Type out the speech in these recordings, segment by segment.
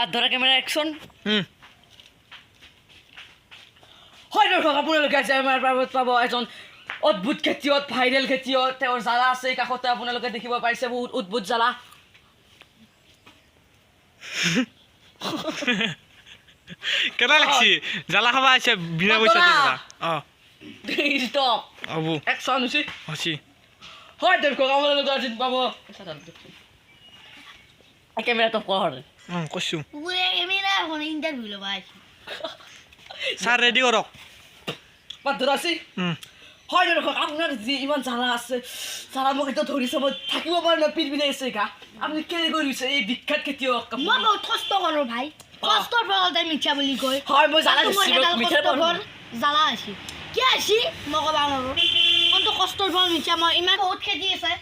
R ধৰা camera action হয় দৰ্শক আপোনালোকে আজি আমাৰ প্ৰাৰত পাব এজন অদ্ভুত খেতিয়ত ভাইৰেল খেতিয়ত তেওঁৰ জ্বালা আছে কাষতে আপোনালোকে দেখিব পাইছে বহুত অদ্ভুত জ্বালা কেটা লাগছি জ্বালা খাবা আছে বিনা পয়সা তোরা স্টপ আবু অ্যাকশন হইছে হসি হয় দর্শক আপোনালোকে আজি পাব ক্যামেরা তো কর কইছো পুরে ক্যামেরা এখন ইন্টারভিউ লবা আছে স্যার রেডি করক পাত ধরাছি হয় দর্শক আপনার যে ইমান জ্বালা আছে জ্বালা মোক এটা ধৰিছে মই থাকিব পৰা নাই পিঠ বিনাইছে গা আপুনি কেনে কৰিছে এই বিখ্যাত খেতিয়ক মই বহুত কষ্ট কৰো ভাই কষ্টৰ ফল তাই মিঠা বুলি কয় হয় মই জ্বালা দিছি মিঠা ফল জ্বালা আছে কি আছে মই ক'বা নোৱাৰো কোনটো কষ্টৰ ফল মিঠা মই ইমান বহুত খেতি আছে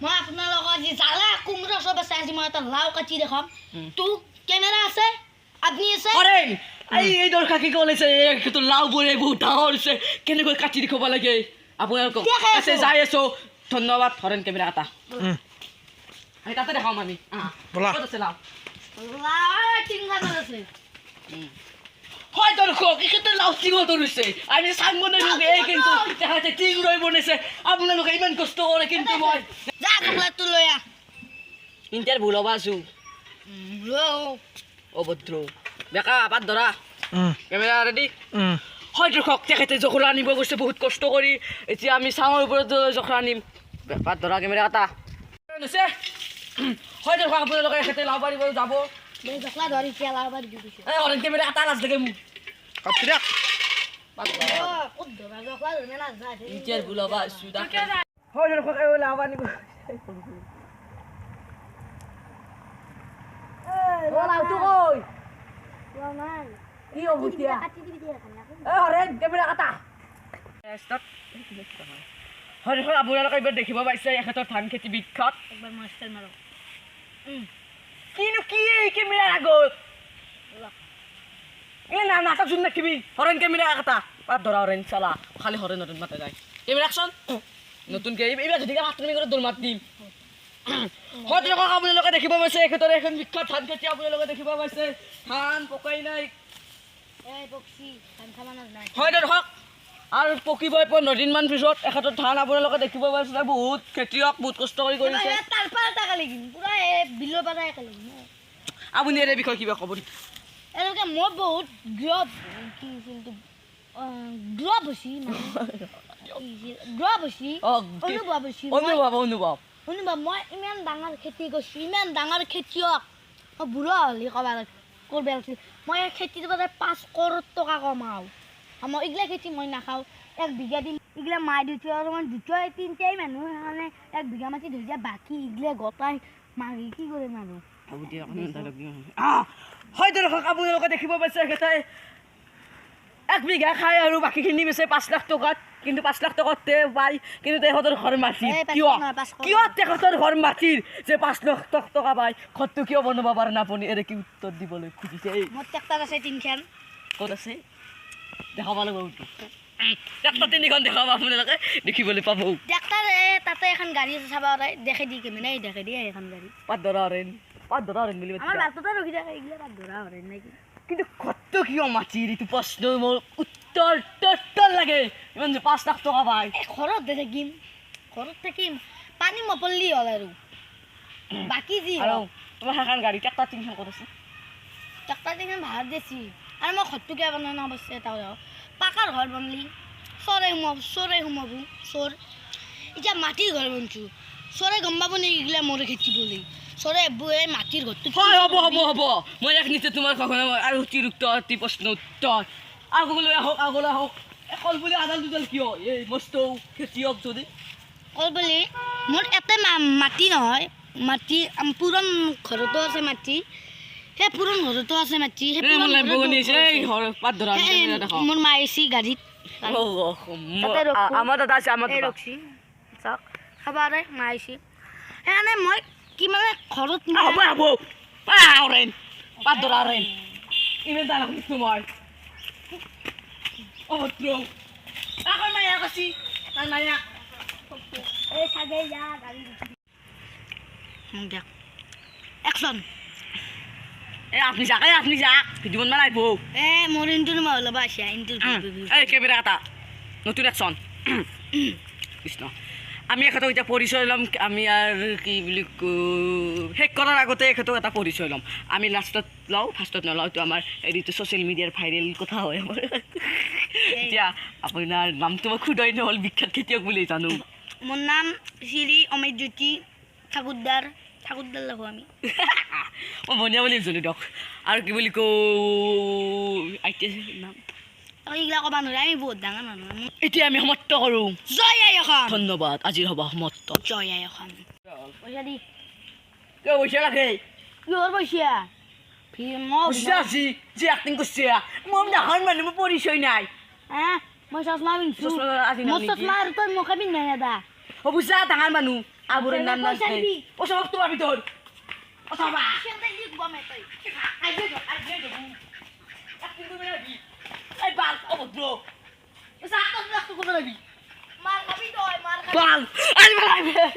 মই আপোনাৰ লগত যি জ্বালা কুমৰা সব আছে আজি মই এটা লাও কাটি দেখাম তো কেমেৰা আছে আপনি আছে কৰেন এই দৰকাৰ কি কলেছে একটু লাউ বলে বহুত ডাঙৰ হৈছে কেনেকৈ কাটি দেখুৱাব লাগে আপোনালোক আছে যাই আছো ধন্যবাদ ধরেন ক্যামেরা কাটা আমি তাতে দেখাম আমি বলা কত আছে লাউ লাও টিংগান আছে হয় দর্শক এক্ষেত্রে লাউ টিঙত ধৰিছে আমি সাংগ নাই এই কিন্তু দেখাতে টিং ৰৈ বনাইছে আপোনালোকে ইমান কষ্ট কৰে কিন্তু মই যা কাপলাটো লৈ আ ইন্টারভিউ লবা আছো অভদ্র বেকা পাত ধরা ক্যামেরা রেডি হয় দর্শক তেখেতে জখলা আনিব গৈছে বহুত কষ্ট কৰি এতিয়া আমি চাঙৰ ওপৰত জখলা আনিম পাত ধৰা ক্যামেৰা কাটা হয় দৰ্শক আপোনালোকে এখেতে লাভ পাৰিব যাব মই জখলা ধৰি এতিয়া লাও বাৰি দিছো এই অৰেঞ্জ ক্যামেৰা কাটা লাজ লাগে মোক কাটি দেখ পাত ধৰা ক'ত ধৰা জখলা ধৰি না যা ইন্টাৰভিউ লবা আছো হয় দর্শক এই লাভ আনিব লাউটো কই নাই কি অবুতিয়া কাটি দিবি দিয়া খানা অৰেঞ্জ ক্যামেৰা কাটা স্টাৰ্ট হয় দৰ্শক আপোনালোকে এইবাৰ দেখিব পাইছে এখেতৰ ধান খেতি বিখ্যাত একবাৰ মাষ্টাৰ মাৰো কিনো কি ক্যামেরা আগত এই না নাটক শুন নাকিবি হরেন ক্যামেরা কাটা পাত ধরা হরেন চালা খালি হরেন নতুন মাতে যায় ক্যামেরা অ্যাকশন নতুন কে এইবাৰ যদি হাতনি কৰে দৌল মাত দিম হয়তো আপোনালোকে দেখিব পাইছে এখেতৰ এখন বিখ্যাত ধান খেতি আপোনালোকে দেখিব পাইছে ধান পকাই নাই এই বক্সি ধান খামানত নাই হয় দৰ্শক আৰু পকিবই 15 দিনমান পিছত এখেতৰ ধান আপোনালোকে দেখিব পাইছে বহুত খেতিয়ক বহুত কষ্ট কৰি কৰিছে তাৰ পৰা টাকা লাগিম পুৰা বিলৰ পৰা টাকা লাগিম আপুনি এই বিষয়ে কিবা ক'ব এনেকে মই বহুত গ্ৰব কি কিন্তু গ্ৰব হৈছি গ্ৰব হৈছি অনুভৱ শুনিবা মই ইমান ডাঙৰ খেতি কৰিছোঁ ইমান ডাঙৰ খেতিয়ক মই বুঢ়া হ'লি ক'বা কৰিব লাগিছিল মই এই খেতিৰ পৰা 5 কৰোৰ টকা কমাওঁ মই এইগিলা খেতি মই নাখাওঁ 1 বিঘা দিম এইগিলা মাই দিছোঁ আৰু মই দুটাই তিনিটাই মানুহ সেইকাৰণে 1 বিঘা মাটি ধৰি যায় বাকী এইগিলা গোটাই মাৰি কি কৰিম আৰু হয় দৰ্শক আপোনালোকে দেখিব পাইছে এখেতে 1 বিঘা খাই আৰু বাকীখিনি বেচে 5 লাখ টকাত কিন্তু 5 লাখ টকাতে পাই কিন্তু তেখেতৰ ঘৰ মাটিৰ কিয় তেখেতৰ ঘৰ মাটিৰ যে 5 লাখ টকা পাই ঘৰটো কিয় বনাব পাৰে না আপুনি এৰে কি উত্তৰ দিবলৈ খুজিছে মোৰ ট্ৰেক্টৰ আছে 3খন ক'ত আছে দেখাব লাগিব ট্ৰেক্টৰ 3খন দেখাব আপোনালোকে দেখিবলৈ পাব ট্ৰেক্টৰ তাতে এখন গাড়ী আছে চাব পাৰে দেখে দি কেনে দেখে দিয়ে এখন গাড়ী পাত ধৰা হৰেন বুলি আমাৰ বাটতে ৰখি থাকে এইগিলা পাত ধৰা হৰেন নেকি কিন্তু ঘৰটো কিয় মাটিৰ এইটো প্ৰশ্ন মোৰ উত্তৰ লাগে ইমান যে 5 লাখ টকা পাই ঘৰত থাকিম পানী নপৰলি হ'ল আৰু বাকী যি আৰু তোমাৰ সেইখন গাড়ী ট্ৰেক্টৰ 3খন ক'ত আছে ট্ৰেক্টৰ 3খন ভাড়াত দিছি আৰু মই ঘৰটো কিয় বনাই ন অৱশ্যে এটা পাকাৰ ঘৰ বনলি চৰে সোমাব চোৰ এতিয়া মাটিৰ ঘৰ বনছোঁ চৰে গম পাব নেকি এইগিলা মোৰে খেতি বুলি চৰে এই মাটিৰ ঘৰটো হ'ব মই এক নিচে তোমাৰ আৰু অতিৰিক্ত অতি প্ৰশ্ন উত্তৰ আগলৈ আহক কল বুলি আদাল দুডাল কিয় এই মস্ত খেতিয়ক যদি কল বুলি মোৰ এতে মাটি নহয় মাটি পুৰণ ঘৰতো আছে মাটি সেই পুৰণ ঘৰতো আছে মাটি মোৰ মা আহিছি গাড়ীত আমাৰ দাদা আছে আমাৰ ৰখছি চাওক খাবা মা আহিছি সেইকাৰণে মই কি মানে ঘৰত পাত ধৰা ইমান দালা শুনিছো মই অভদ্র এখন মায়া কছি তার মায়া এই সাগে যা গাড়ি দেখ অ্যাকশন আপনি যাক ভিডিও বনবা লাগব মোৰ ইণ্টুৰ মই অলপ আছে ইণ্টুৰ এই কেমেৰা কাটা নতুন একশন কৃষ্ণ আমি এখেতক এতিয়া পৰিচয় ল'ম আমি আৰু কি বুলি শেষ কৰাৰ আগতে এখেতক এটা পৰিচয় ল'ম আমি লাষ্টত লওঁ ফাৰ্ষ্টত নলওঁ এইটো আমাৰ হেৰিটো ছ'চিয়েল মিডিয়াৰ ভাইৰেল কথা হয় আমাৰ এতিয়া আপোনাৰ নামটো মই খুদাই নহ'ল বিখ্যাত খেতিয়ক বুলি জানো মোৰ নাম শ্ৰী অমৃতজ্যোতি ঠাকুৰদাৰ লাগো আমি মই বনিয়া বুলি জানো দিয়ক আৰু কি বুলি নাম এইগিলা ক'ব নোৱাৰে আমি বহুত ডাঙৰ মানুহ এতিয়া আমি সমাপ্ত কৰোঁ জয় আই অসম ধন্যবাদ আজিৰ সভা সমাপ্ত জয় আই অসম পইচা দি কিয় পইচা লাগে কিহৰ পইচা পইচা আছে যে এক্টিং কৰছে মই দেখাৰ মানে মোৰ পৰিচয় নাই মই চশমা পিন্ধছো চশমা আজি মোৰ নাম চশমা আৰু তই মুখে পিন্ধা নেদা ও বুঝা ডাঙৰ মানুহ আবুৰৰ নাম পইচা দিবি। ও সব তোমার ভিতর ও সবা এই বাল ও ভদ্র ও সাত লাখ টাকা লাগবি মার খাবি তই মার বাল আই বাল